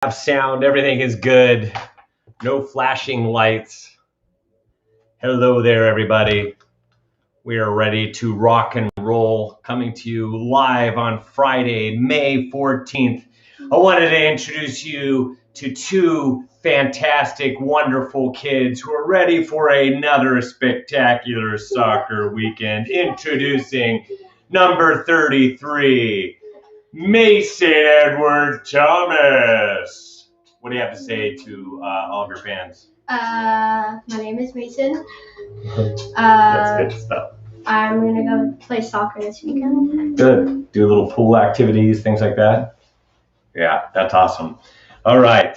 have sound, everything is good. No flashing lights. Hello there, everybody. We are ready to rock and roll, coming to you live on Friday, May 14th. I wanted to introduce you to two fantastic, wonderful kids who are ready for another spectacular soccer weekend. Introducing number 33, Mason Edward Thomas. What do you have to say to all of your fans? My name is Mason. That's good stuff. I'm going to go play soccer this weekend. Good. Do little pool activities, things like that? Yeah, that's awesome. All right.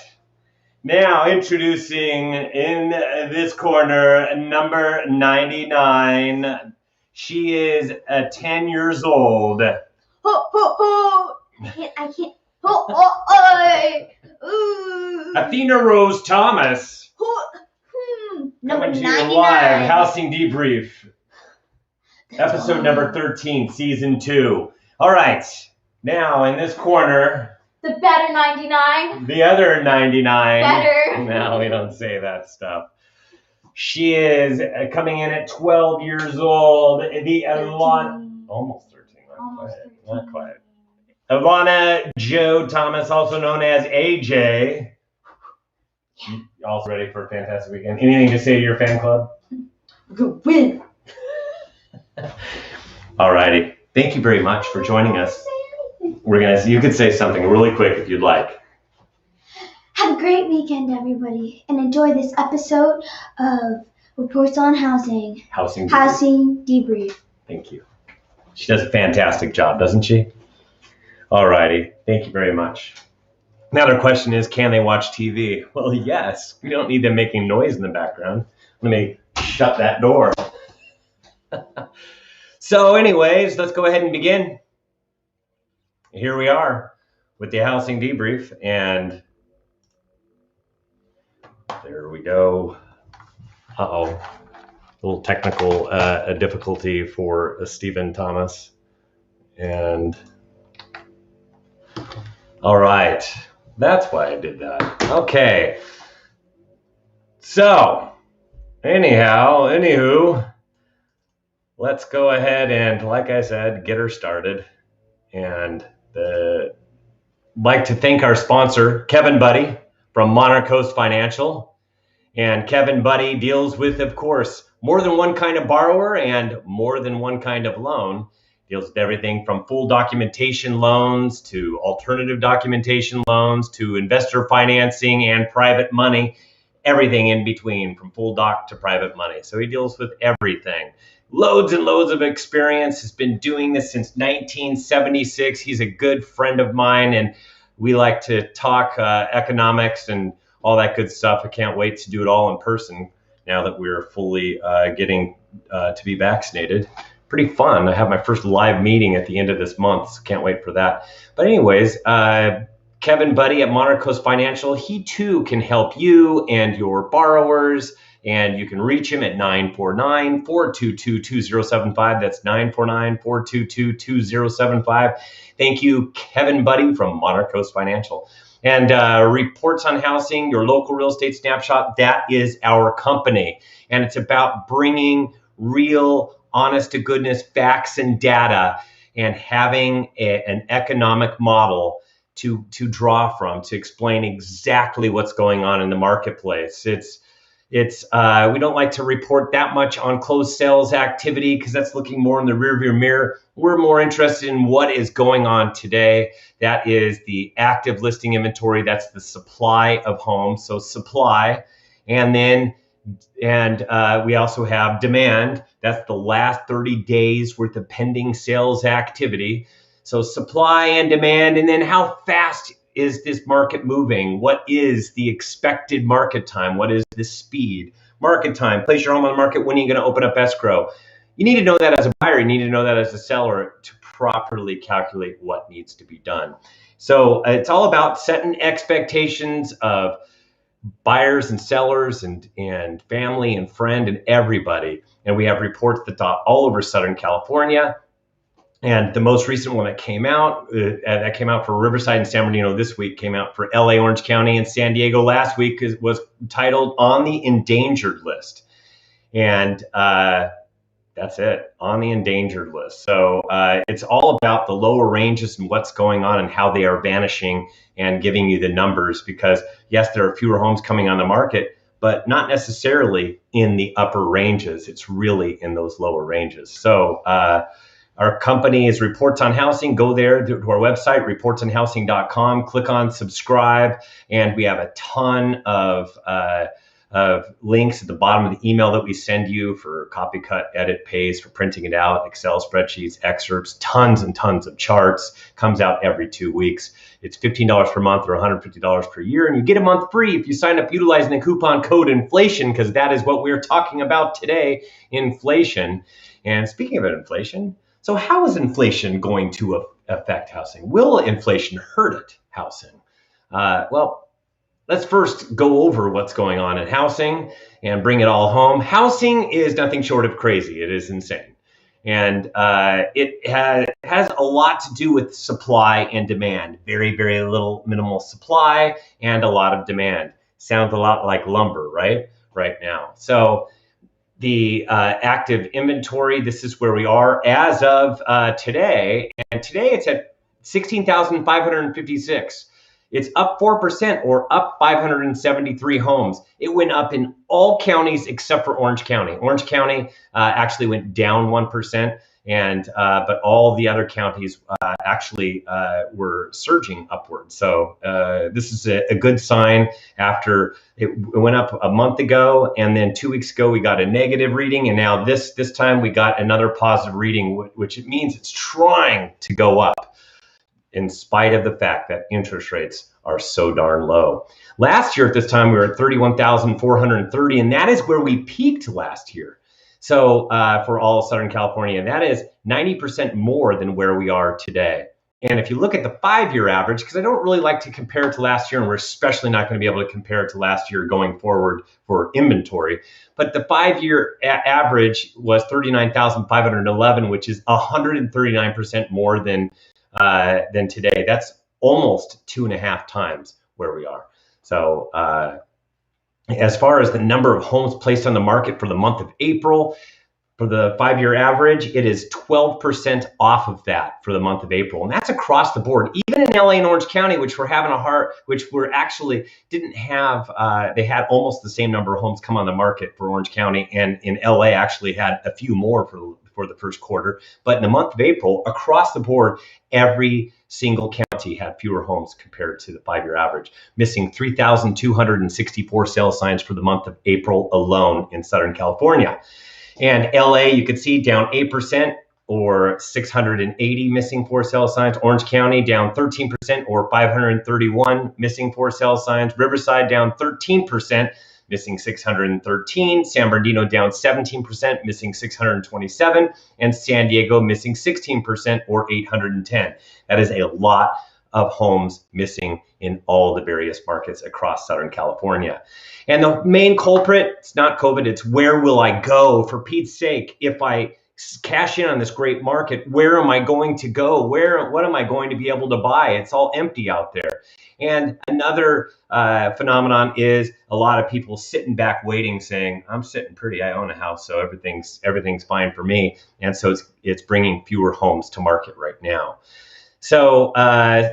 Now introducing in this corner, number 99. She is 10 years old. Ho, ho, ho! I can't. Ho, ho, ooh. Athena Rose Thomas. Number Coming to you 99. live, Housing Debrief. Episode number 13, season 2. All right. Now in this corner, The better 99. the other 99. Better. No, we don't say that stuff. She is coming in at 12 years old. The almost 13. Not quite. Alana Joe Thomas, also known as AJ. You also ready for a fantastic weekend? Anything to say to your fan club? Good win. All righty. Thank you very much for joining us. You could say something really quick if you'd like. Have a great weekend, everybody, and enjoy this episode of Reports on Housing. Housing Debrief. Housing Debrief. Thank you. She does a fantastic job, doesn't she? All righty. Thank you very much. Now the question is, can they watch TV? Well, yes. We don't need them making noise in the background. Let me shut that door. So anyways, let's go ahead and begin. Here we are with the Housing Debrief, and there we go. Uh-oh. A little technical difficulty for Stephen Thomas. And all right. That's why I did that. Okay. So, anywho, let's go ahead and, like I said, get her started. And like to thank our sponsor, Kevin Buddy from Monarch Coast Financial. And Kevin Buddy deals with, of course, more than one kind of borrower and more than one kind of loan. Deals with everything from full documentation loans to alternative documentation loans to investor financing and private money, everything in between from full doc to private money. So he deals with everything. Loads and loads of experience, has been doing this since 1976. He's a good friend of mine, and we like to talk economics and all that good stuff. I can't wait to do it all in person now that we're fully getting to be vaccinated. Pretty fun. I have my first live meeting at the end of this month, so can't wait for that. But anyways, Kevin Buddy at Monarch Coast Financial, he too can help you and your borrowers. And you can reach him at 949-422-2075. That's 949-422-2075. Thank you, Kevin Buddy from Monarch Coast Financial. And Reports on Housing, your local real estate snapshot, that is our company. And it's about bringing real, honest to goodness facts and data and having an economic model to draw from to explain exactly what's going on in the marketplace. We don't like to report that much on closed sales activity because that's looking more in the rearview mirror. We're more interested in what is going on today. That is the active listing inventory. That's the supply of homes. So supply, and we also have demand. That's the last 30 days worth of pending sales activity. So supply and demand, and then how fast is this market moving? What is the expected market time? What is the speed? Market time, place your home on the market. When are you going to open up escrow? You need to know that as a buyer. You need to know that as a seller to properly calculate what needs to be done. So it's all about setting expectations of buyers and sellers and family and friend and everybody. And we have reports that dot all over Southern California. And the most recent one that came out for Riverside and San Bernardino this week, came out for LA, Orange County, and San Diego last week, was titled On the Endangered List. And that's it, on the endangered list. So it's all about the lower ranges and what's going on and how they are vanishing, and giving you the numbers, because yes, there are fewer homes coming on the market, but not necessarily in the upper ranges. It's really in those lower ranges. So our company is Reports on Housing. Go there to our website, reportsonhousing.com, click on subscribe, and we have a ton of links at the bottom of the email that we send you for copy, cut, edit, paste, for printing it out, Excel spreadsheets, excerpts, tons and tons of charts. Comes out every 2 weeks. It's $15 per month or $150 per year, and you get a month free if you sign up utilizing the coupon code inflation, because that is what we're talking about today, inflation. And speaking of inflation, so how is inflation going to affect housing? Will inflation hurt housing? Well, let's first go over what's going on in housing and bring it all home. Housing is nothing short of crazy. It is insane. And it has a lot to do with supply and demand. Very, very little minimal supply and a lot of demand. Sounds a lot like lumber, right? Right now. So the active inventory, this is where we are as of today. And today it's at 16,556. It's up 4%, or up 573 homes. It went up in all counties except for Orange County. Orange County actually went down 1%, and but all the other counties actually were surging upward. So this is a good sign. After it went up a month ago, and then 2 weeks ago we got a negative reading, and now this time we got another positive reading, which it means it's trying to go up, in spite of the fact that interest rates are so darn low. Last year at this time, we were at 31,430, and that is where we peaked last year. So for all of Southern California, and that is 90% more than where we are today. And if you look at the 5-year average, because I don't really like to compare it to last year, and we're especially not going to be able to compare it to last year going forward for inventory, but the 5-year average was 39,511, which is 139% more than today. That's almost 2.5 times where we are. So as far as the number of homes placed on the market for the month of April, for the 5-year average, it is 12% off of that for the month of April. And that's across the board. Even in LA and Orange County, which were actually didn't have, they had almost the same number of homes come on the market for Orange County. And in LA actually had a few more for the first quarter. But in the month of April, across the board, every single county had fewer homes compared to the 5-year average, missing 3,264 sales signs for the month of April alone in Southern California. And LA, you could see, down 8%, or 680 missing for sale signs. Orange County down 13%, or 531 missing for sale signs. Riverside down 13%, missing 613. San Bernardino down 17%, missing 627. And San Diego missing 16%, or 810. That is a lot of homes missing in all the various markets across Southern California. And the main culprit, it's not COVID, it's where will I go? For Pete's sake, if I cash in on this great market, where am I going to go? What am I going to be able to buy? It's all empty out there. And another phenomenon is a lot of people sitting back waiting, saying, I'm sitting pretty, I own a house, so everything's fine for me. And so it's bringing fewer homes to market right now. So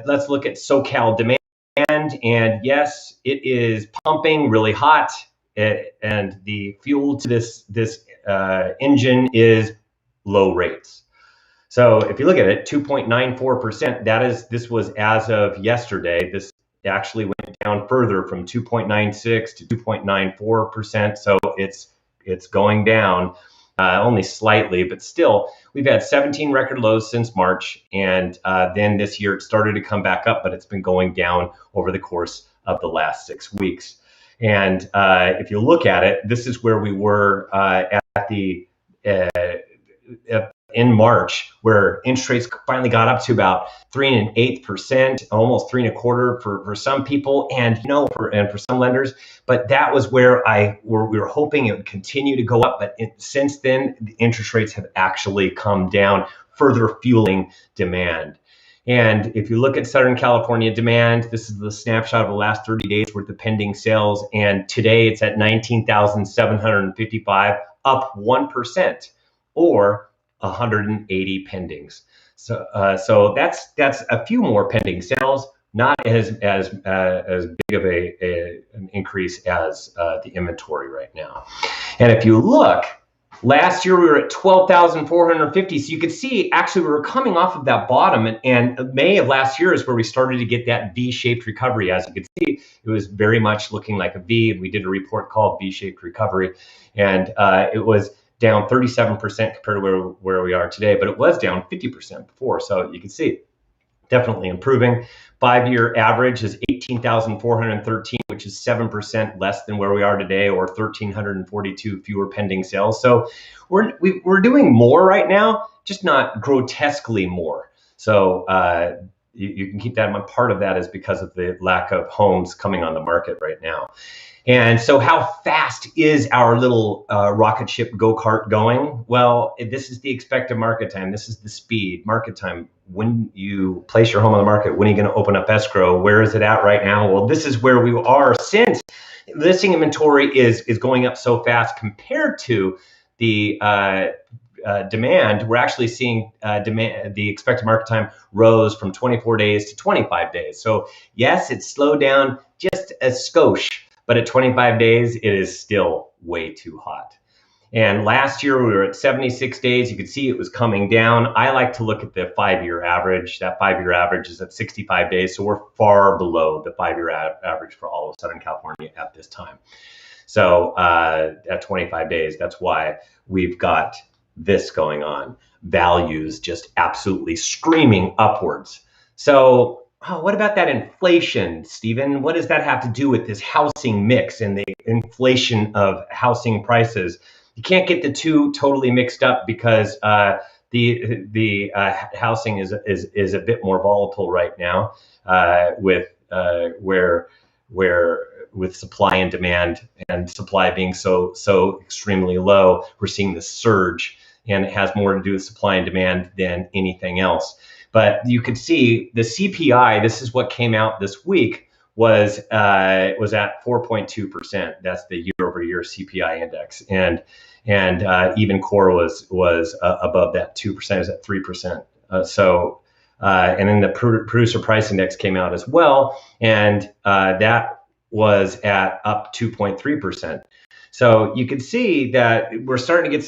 let's look at SoCal demand. And yes, it is pumping really hot. And the fuel to this engine is low rates. So if you look at it, 2.94%, this was as of yesterday. This actually went down further from 2.96 to 2.94%. So it's going down. Only slightly, but still, we've had 17 record lows since March. And then this year it started to come back up, but it's been going down over the course of the last 6 weeks. And if you look at it, this is where we were in March, where interest rates finally got up to about 3.125%, almost 3.25% for some people, and for some lenders. But that was where we were hoping it would continue to go up. But since then, the interest rates have actually come down further fueling demand. And if you look at Southern California demand, this is the snapshot of the last 30 days worth of pending sales. And today it's at 19,755, up 1%, or 180 pendings. So that's a few more pending sales, not as big of an increase as the inventory right now. And if you look, last year we were at 12,450. So you could see actually we were coming off of that bottom, and May of last year is where we started to get that V-shaped recovery. As you could see, it was very much looking like a V, and we did a report called V-shaped recovery, and it was down 37% compared to where we are today, but it was down 50% before. So you can see definitely improving. 5-year average is 18,413, which is 7% less than where we are today, or 1,342 fewer pending sales. So we're doing more right now, just not grotesquely more. So you can keep that in mind. Part of that is because of the lack of homes coming on the market right now. And so how fast is our little rocket ship go-kart going? Well, this is the expected market time. This is the speed market time. When you place your home on the market, when are you going to open up escrow? Where is it at right now? Well, this is where we are, since listing inventory is going up so fast compared to the demand. We're actually seeing demand, the expected market time rose from 24 days to 25 days. So yes, it's slowed down just a skosh, but at 25 days, it is still way too hot. And last year we were at 76 days. You could see it was coming down. I like to look at the 5-year average. That 5-year average is at 65 days. So we're far below the 5-year average for all of Southern California at this time. So at 25 days, that's why we've got this going on. Values just absolutely screaming upwards. So what about that inflation, Stephen? What does that have to do with this housing mix and the inflation of housing prices? You can't get the two totally mixed up, because the housing is a bit more volatile right now, with supply and demand, and supply being so extremely low. We're seeing this surge, and it has more to do with supply and demand than anything else. But you could see the CPI, this is what came out this week, was at 4.2%. That's the year-over-year CPI index, and even core was above that 2%. It was at 3%. And then the producer price index came out as well, and that was at up 2.3%. So you can see that we're starting to get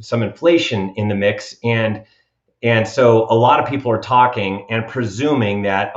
some inflation in the mix, and so a lot of people are talking and presuming that,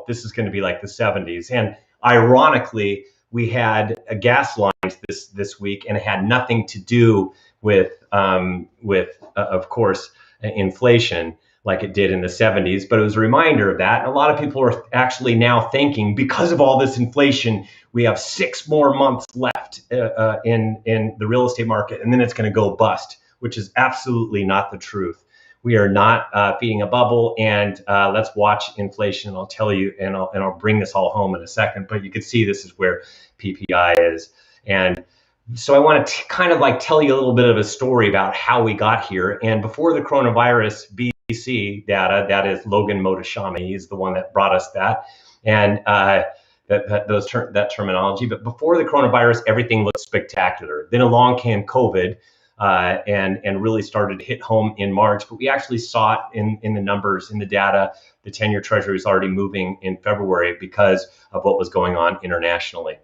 this is going to be like the 70s. And ironically, we had gas lines this week, and it had nothing to do with of course, inflation like it did in the 70s. But it was a reminder of that. And a lot of people are actually now thinking, because of all this inflation, we have 6 more months left in the real estate market, and then it's going to go bust, which is absolutely not the truth. We are not feeding a bubble, and let's watch inflation. And I'll tell you, and I'll bring this all home in a second. But you can see this is where PPI is, and so I want to kind of like tell you a little bit of a story about how we got here. And before the coronavirus BC data, that is Logan Motoshami, he's the one that brought us that, and that terminology. But before the coronavirus, everything looked spectacular. Then along came COVID. And really started to hit home in March, but we actually saw it in the numbers, in the data. The 10-year Treasury was already moving in February because of what was going on internationally.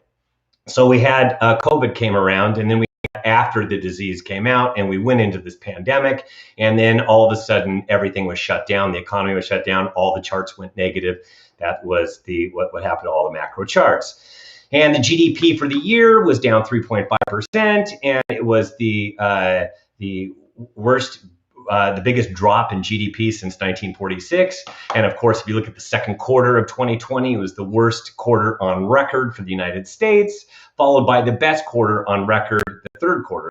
So we had COVID came around, and then after the disease came out, and we went into this pandemic, and then all of a sudden everything was shut down. The economy was shut down. All the charts went negative. That was what happened to all the macro charts. And the GDP for the year was down 3.5%, and it was the worst, the biggest drop in GDP since 1946. And of course, if you look at the second quarter of 2020, it was the worst quarter on record for the United States, followed by the best quarter on record, the third quarter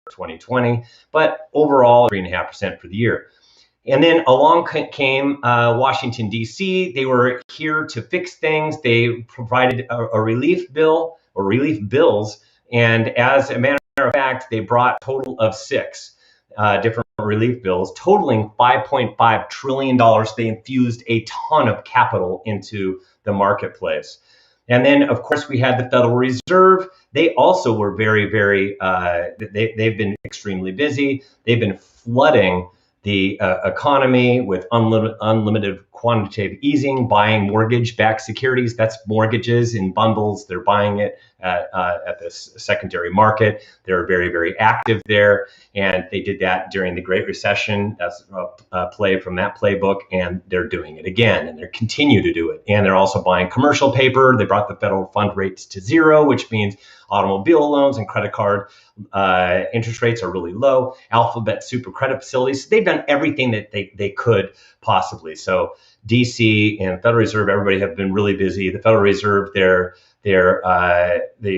of 2020. But overall, 3.5% for the year. And then along came Washington, D.C. They were here to fix things. They provided a relief bill, or relief bills. And as a matter of fact, they brought a total of 6. different relief bills totaling $5.5 trillion. They infused a ton of capital into the marketplace. And then, of course, we had the Federal Reserve. They also were very, they've been extremely busy. They've been flooding the economy with unlimited quantitative easing, buying mortgage-backed securities. That's mortgages in bundles. They're buying it at this secondary market. They're very active there. And they did that during the Great Recession. That's a play from that playbook. And they're doing it again. And they continue to do it. And they're also buying commercial paper. They brought the federal fund rates to zero, which means automobile loans and credit card interest rates are really low. Alphabet super credit facilities. They've done everything that they could possibly. So DC and Federal Reserve, everybody have been really busy. The Federal Reserve, the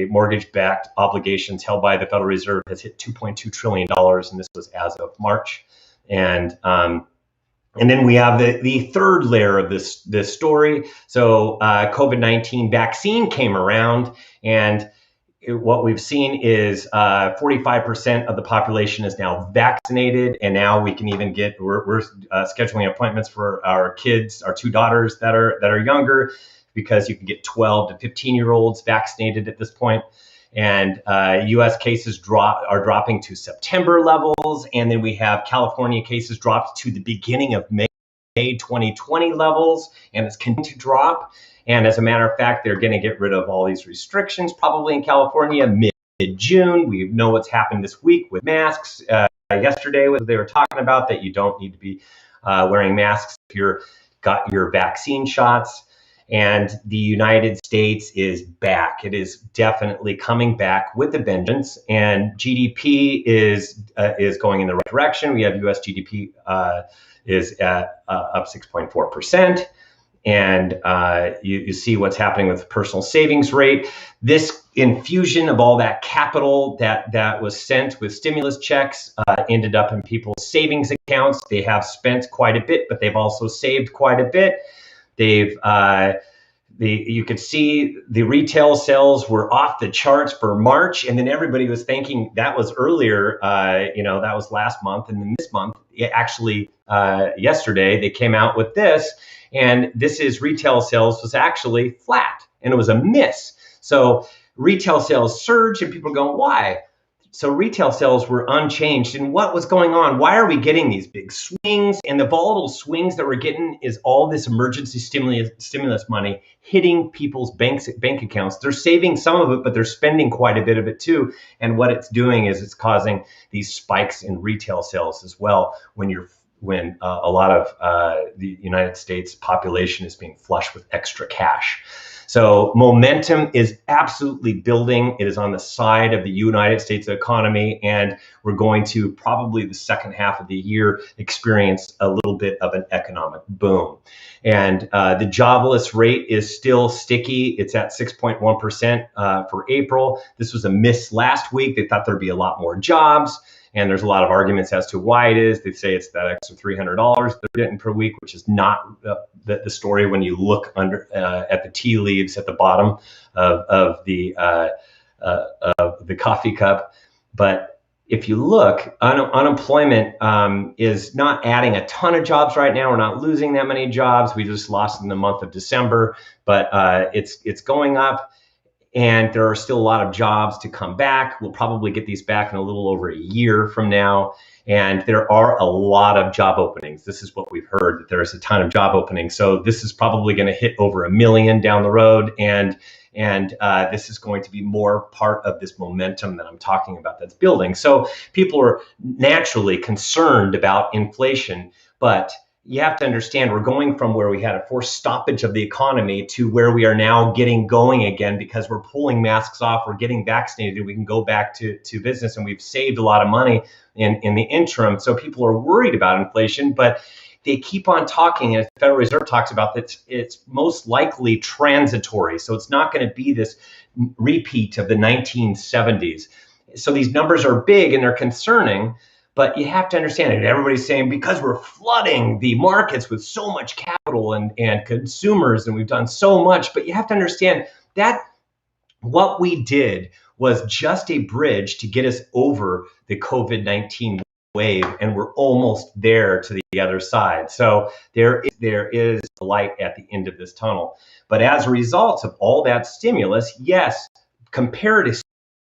mortgage-backed obligations held by the Federal Reserve has hit $2.2 trillion, and this was as of March. And then we have the third layer of this story. So COVID-19 vaccine came around, and what we've seen is 45% of the population is now vaccinated, and now we can even we're scheduling appointments for our kids, our two daughters that are younger, because you can get 12 to 15-year-olds vaccinated at this point. And U.S. cases are dropping to September levels, and then we have California cases dropped to the beginning of May 2020 levels, and it's continuing to drop. And as a matter of fact, they're going to get rid of all these restrictions probably in California mid-June. We know what's happened this week with masks. Yesterday, they were talking about that you don't need to be wearing masks if you've got your vaccine shots. And the United States is back. It is definitely coming back with a vengeance. And GDP is going in the right direction. We have U.S. GDP is at up 6.4%. And you see what's happening with the personal savings rate. This infusion of all that capital that was sent with stimulus checks ended up in people's savings accounts. They have spent quite a bit, but they've also saved quite a bit. You could see the retail sales were off the charts for March, and then everybody was thinking that was earlier, that was last month, and then this month, actually yesterday, they came out with this, and this is retail sales was actually flat, and it was a miss. So retail sales surged, and people are going, why? So retail sales were unchanged. And what was going on? Why are we getting these big swings? And the volatile swings that we're getting is all this emergency stimulus money hitting people's bank accounts. They're saving some of it, but they're spending quite a bit of it too. And what it's doing is it's causing these spikes in retail sales as well when a lot of the United States population is being flushed with extra cash. So momentum is absolutely building. It is on the side of the United States economy, and we're going to probably the second half of the year experience a little bit of an economic boom. And the jobless rate is still sticky. It's at 6.1% for April. This was a miss last week. They thought there'd be a lot more jobs. And there's a lot of arguments as to why it is. They say it's that extra $300 they're getting per week, which is not the story when you look under at the tea leaves at the bottom of the coffee cup. But if you look, unemployment is not adding a ton of jobs right now. We're not losing that many jobs. We just lost in the month of December, but it's going up. And there are still a lot of jobs to come back. We'll probably get these back in a little over a year from now. And there are a lot of job openings. This is what we've heard, that there's a ton of job openings. So this is probably going to hit over 1 million down the road. And this is going to be more part of this momentum that I'm talking about that's building. So people are naturally concerned about inflation, but you have to understand we're going from where we had a forced stoppage of the economy to where we are now getting going again because we're pulling masks off, we're getting vaccinated, we can go back to business, and we've saved a lot of money in the interim. So people are worried about inflation, but they keep on talking, and the Federal Reserve talks about that it's most likely transitory. So it's not going to be this repeat of the 1970s. So these numbers are big and they're concerning. But you have to understand it. Everybody's saying because we're flooding the markets with so much capital and consumers, and we've done so much. But you have to understand that what we did was just a bridge to get us over the COVID-19 wave, and we're almost there to the other side. So there is light at the end of this tunnel. But as a result of all that stimulus, yes, compared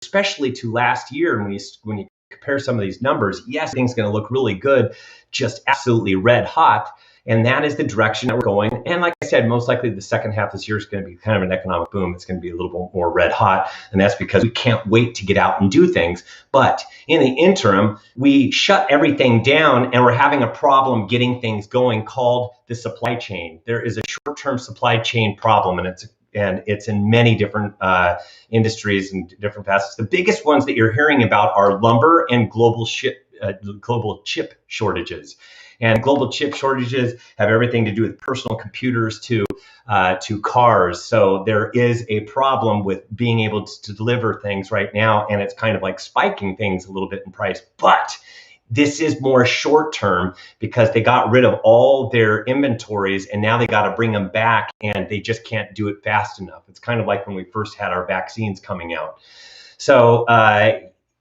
especially to last year, when you compare some of these numbers, yes, things going to look really good, just absolutely red hot. And that is the direction that we're going. And like I said, most likely the second half of this year is going to be kind of an economic boom. It's going to be a little bit more red hot. And that's because we can't wait to get out and do things. But in the interim, we shut everything down and we're having a problem getting things going called the supply chain. There is a short-term supply chain problem, and it's in many different industries and different facets. The biggest ones that you're hearing about are lumber and global chip shortages. And global chip shortages have everything to do with personal computers to cars. So there is a problem with being able to deliver things right now, and it's kind of like spiking things a little bit in price. But this is more short term because they got rid of all their inventories and now they got to bring them back, and they just can't do it fast enough. It's kind of like when we first had our vaccines coming out. So,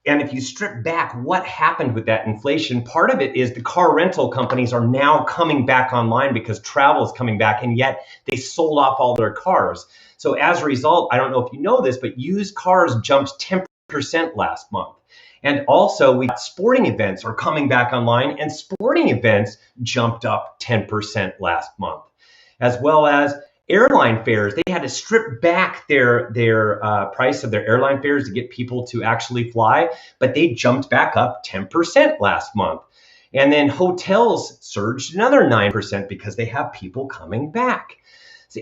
and if you strip back what happened with that inflation, part of it is the car rental companies are now coming back online because travel is coming back, and yet they sold off all their cars. So as a result, I don't know if you know this, but used cars jumped 10% last month. And also, we got sporting events are coming back online, and sporting events jumped up 10% last month, as well as airline fares. They had to strip back their price of their airline fares to get people to actually fly, but they jumped back up 10% last month. And then hotels surged another 9% because they have people coming back.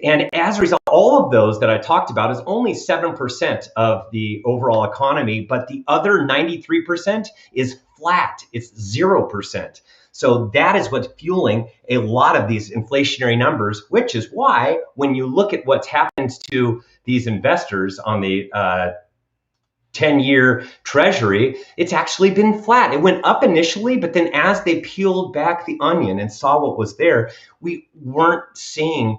And as a result, all of those that I talked about is only 7% of the overall economy, but the other 93% is flat. It's 0%. So that is what's fueling a lot of these inflationary numbers, which is why when you look at what's happened to these investors on the 10-year treasury, it's actually been flat. It went up initially, but then as they peeled back the onion and saw what was there, we weren't seeing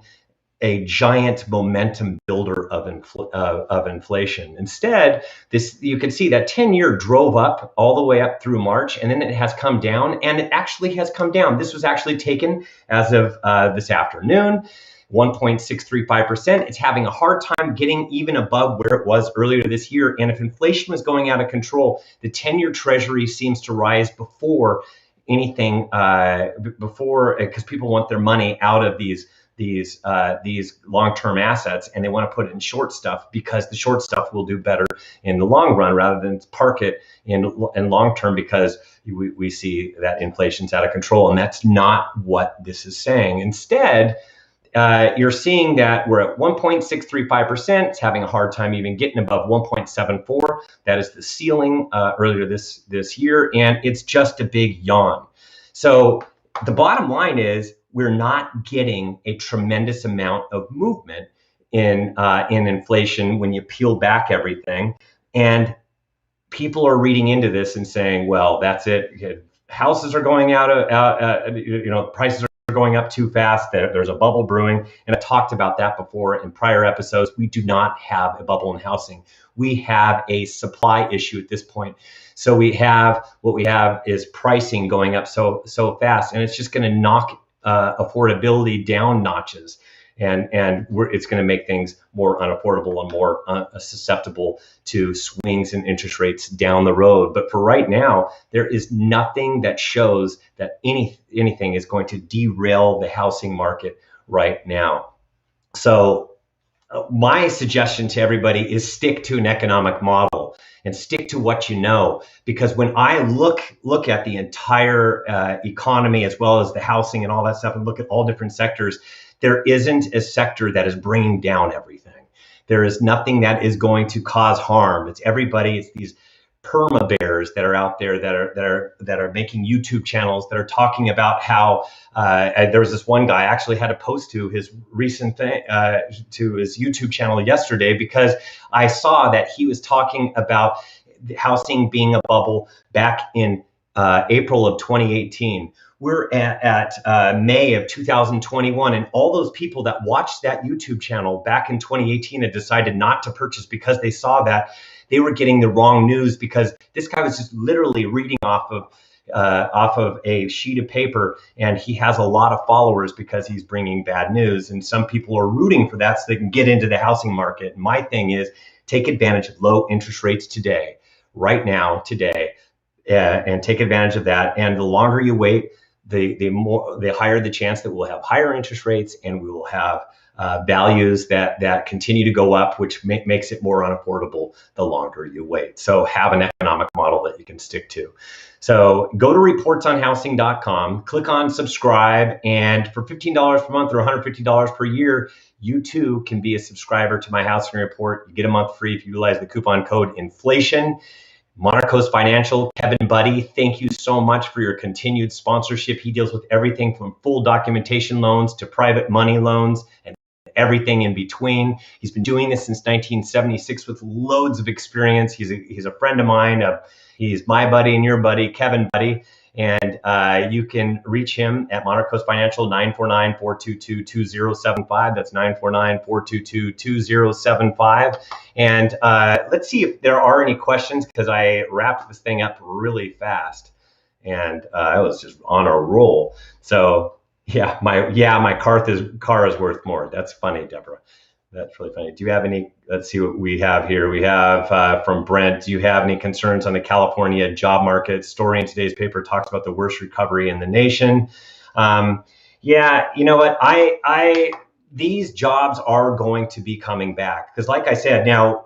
a giant momentum builder of inflation. Instead, you can see that 10-year drove up all the way up through March, and then it has come down, and it actually has come down. This was actually taken as of this afternoon, 1.635%. It's having a hard time getting even above where it was earlier this year. And if inflation was going out of control, the 10-year treasury seems to rise before anything, because people want their money out of these long-term assets, and they want to put it in short stuff because the short stuff will do better in the long run rather than park it in long term, because we see that inflation's out of control. And that's not what this is saying. Instead, you're seeing that we're at 1.635%. It's having a hard time even getting above 1.74. That is the ceiling earlier this year, and it's just a big yawn. So the bottom line is, we're not getting a tremendous amount of movement in inflation when you peel back everything. And people are reading into this and saying, well, that's it. Houses are going prices are going up too fast. There's a bubble brewing. And I talked about that before in prior episodes. We do not have a bubble in housing. We have a supply issue at this point. So what we have is pricing going up so fast, and it's just going to knock affordability down notches, and it's going to make things more unaffordable and more susceptible to swings in interest rates down the road. But for right now, there is nothing that shows that anything is going to derail the housing market right now. So my suggestion to everybody is stick to an economic model and stick to what you know, because when I look at the entire economy as well as the housing and all that stuff, and look at all different sectors, there isn't a sector that is bringing down everything. There is nothing that is going to cause harm. It's everybody. It's these perma bears that are out there that are making YouTube channels that are talking about how there was this one guy I actually had to post to his recent thing to his YouTube channel yesterday, because I saw that he was talking about housing being a bubble back in April of 2018. We're at May of 2021, and all those people that watched that YouTube channel back in 2018 and decided not to purchase because they saw that, they were getting the wrong news, because this guy was just literally reading off of off of a sheet of paper, and he has a lot of followers because he's bringing bad news. And some people are rooting for that so they can get into the housing market. And my thing is, take advantage of low interest rates today, right now, today, and take advantage of that. And the longer you wait, the higher the chance that we'll have higher interest rates, and we will have values that continue to go up, which makes it more unaffordable the longer you wait. So have an economic model that you can stick to. So go to reportsonhousing.com, click on subscribe, and for $15 per month or $150 per year, you too can be a subscriber to my housing report. You get a month free if you utilize the coupon code INFLATION. Monarch Coast Financial, Kevin Buddy, thank you so much for your continued sponsorship. He deals with everything from full documentation loans to private money loans and everything in between. He's been doing this since 1976 with loads of experience. He's a friend of mine. He's my buddy and your buddy, Kevin Buddy. And you can reach him at Monarch Coast Financial, 949-422-2075. That's 949-422-2075. And let's see if there are any questions, because I wrapped this thing up really fast. And I was just on a roll. So yeah, my car is worth more. That's funny, Deborah. That's really funny. Do you have any, let's see what we have here. We have from Brent, do you have any concerns on the California job market? Story in today's paper talks about the worst recovery in the nation. Yeah, you know what? These jobs are going to be coming back. Because like I said, now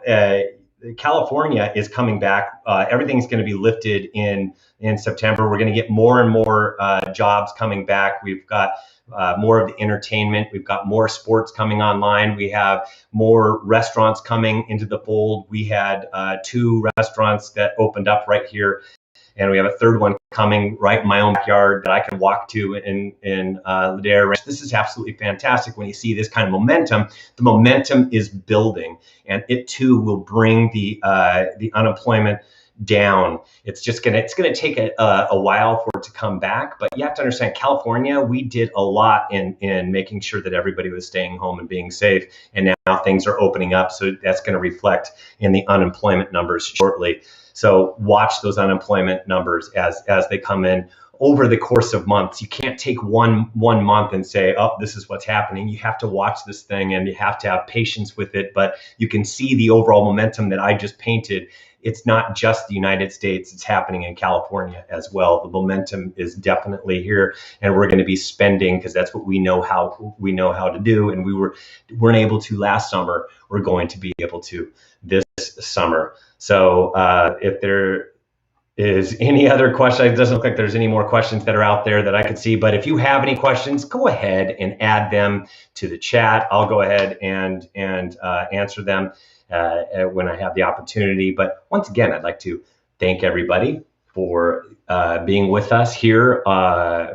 California is coming back. Everything's going to be lifted in September. We're going to get more and more jobs coming back. We've got more of the entertainment. We've got more sports coming online. We have more restaurants coming into the fold. We had 2 restaurants that opened up right here, and we have a 3rd one coming right in my own backyard that I can walk to in Ladera Ranch. This is absolutely fantastic when you see this kind of momentum. The momentum is building, and it too will bring the unemployment down. It's gonna take a while for it to come back, but you have to understand, California, we did a lot in making sure that everybody was staying home and being safe, and now things are opening up, so that's going to reflect in the unemployment numbers shortly. So watch those unemployment numbers as they come in over the course of months. You can't take one month and say, oh, this is what's happening. You have to watch this thing, and you have to have patience with it, but you can see the overall momentum that I just painted. It's not just the United States, it's happening in California as well. The momentum is definitely here, and we're going to be spending, because that's what we know how to do, and we weren't able to last summer. We're going to be able to this summer. So if there is any other question, it doesn't look like there's any more questions that are out there that I could see, but if you have any questions, go ahead and add them to the chat. I'll go ahead and answer them when I have the opportunity. But once again, I'd like to thank everybody for being with us here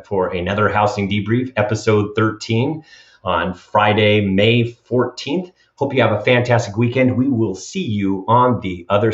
for another Housing Debrief, episode 13 on Friday, May 14th. Hope you have a fantastic weekend. We will see you on the other side.